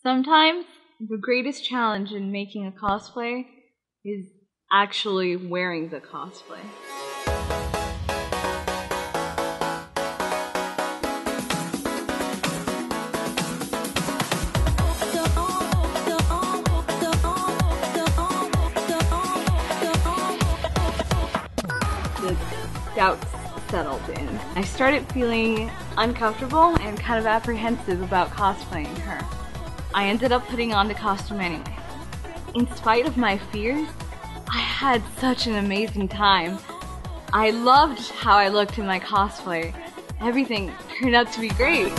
Sometimes the greatest challenge in making a cosplay is actually wearing the cosplay. The doubts settled in. I started feeling uncomfortable and kind of apprehensive about cosplaying her. I ended up putting on the costume anyway. In spite of my fears, I had such an amazing time. I loved how I looked in my cosplay. Everything turned out to be great.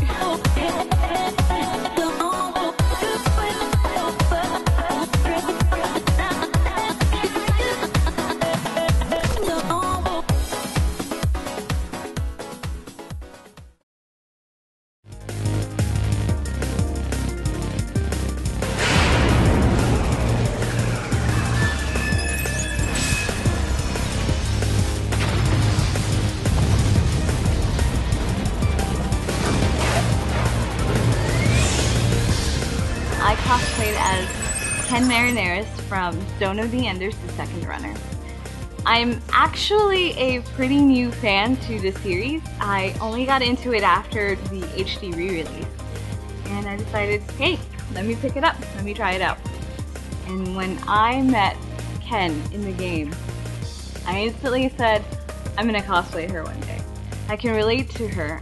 I cosplayed as Ken Marineris from Zone of the Enders, the second runner. I'm actually a pretty new fan to the series. I only got into it after the HD re-release. And I decided, hey, let me pick it up, let me try it out. And when I met Ken in the game, I instantly said, I'm gonna cosplay her one day. I can relate to her.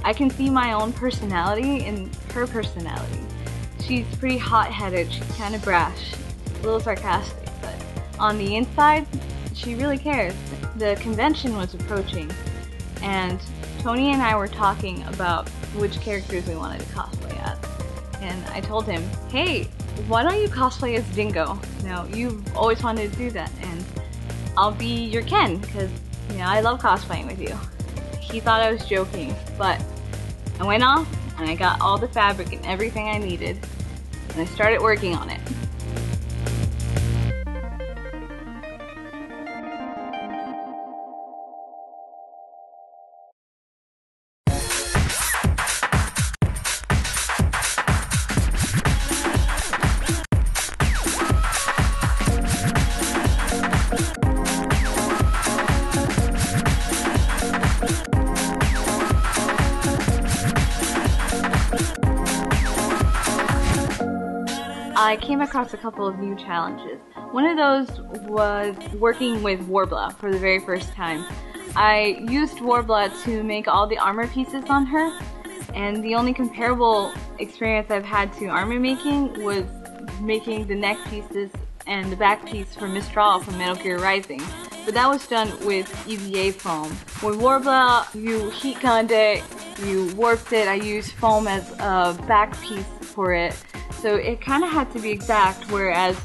I can see my own personality in her personality. She's pretty hot-headed, she's kind of brash, a little sarcastic, but on the inside, she really cares. The convention was approaching, and Tony and I were talking about which characters we wanted to cosplay as. And I told him, hey, why don't you cosplay as Dingo? You know, you've always wanted to do that, and I'll be your Ken, because, you know, I love cosplaying with you. He thought I was joking, but I went off, and I got all the fabric and everything I needed, and I started working on it. I came across a couple of new challenges. One of those was working with Worbla for the very first time. I used Worbla to make all the armor pieces on her, and the only comparable experience I've had to armor making was making the neck pieces and the back piece for Mistral from Metal Gear Rising. But that was done with EVA foam. With Worbla, you heat gunned it, you warped it. I used foam as a back piece for it. So it kind of had to be exact, whereas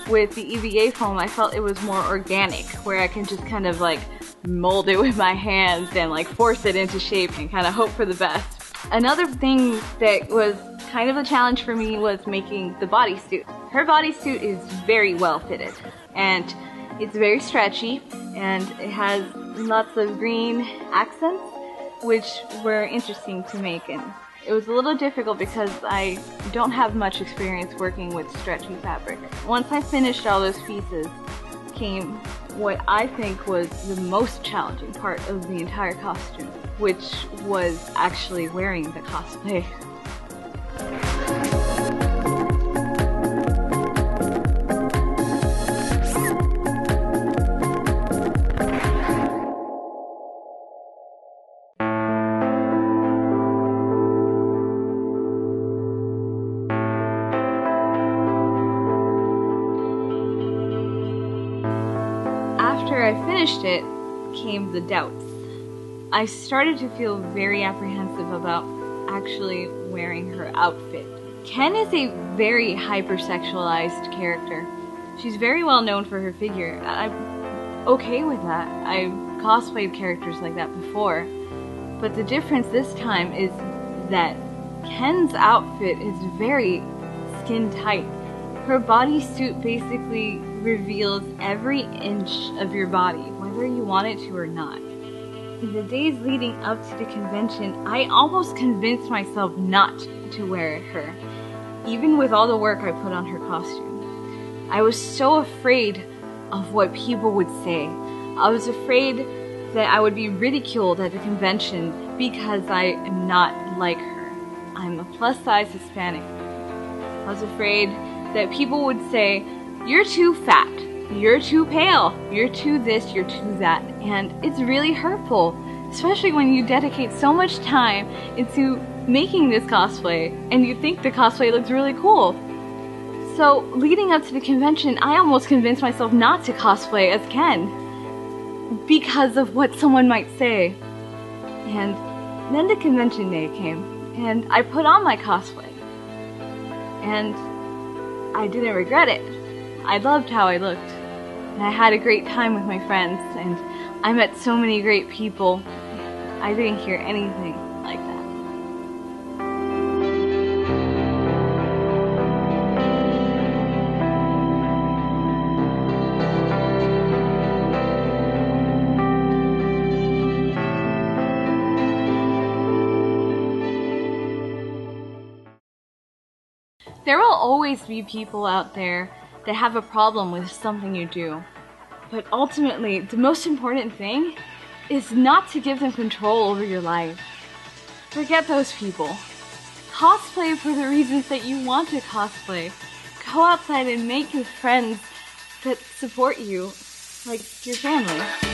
with the EVA foam, I felt it was more organic, where I can just kind of like mold it with my hands and like force it into shape and kind of hope for the best. Another thing that was kind of a challenge for me was making the bodysuit. Her bodysuit is very well fitted, and it's very stretchy, and it has lots of green accents, which were interesting to make. And it was a little difficult because I don't have much experience working with stretchy fabric. Once I finished all those pieces, came what I think was the most challenging part of the entire costume, which was actually wearing the cosplay. After I finished it, came the doubts. I started to feel very apprehensive about actually wearing her outfit. Ken is a very hypersexualized character. She's very well known for her figure. I'm okay with that. I've cosplayed characters like that before. But the difference this time is that Ken's outfit is very skin tight. Her bodysuit basically reveals every inch of your body, whether you want it to or not. In the days leading up to the convention, I almost convinced myself not to wear her. even with all the work I put on her costume. I was so afraid of what people would say. I was afraid that I would be ridiculed at the convention because I am not like her. I'm a plus-size Hispanic. I was afraid that people would say, "You're too fat, you're too pale, you're too this, you're too that," and it's really hurtful, especially when you dedicate so much time into making this cosplay and you think the cosplay looks really cool. So leading up to the convention, I almost convinced myself not to cosplay as Ken because of what someone might say. And then the convention day came and I put on my cosplay and I didn't regret it. I loved how I looked and I had a great time with my friends and I met so many great people. I didn't hear anything like that. There will always be people out there that have a problem with something you do. But ultimately, the most important thing is not to give them control over your life. Forget those people. Cosplay for the reasons that you want to cosplay. Go outside and make new friends that support you, like your family.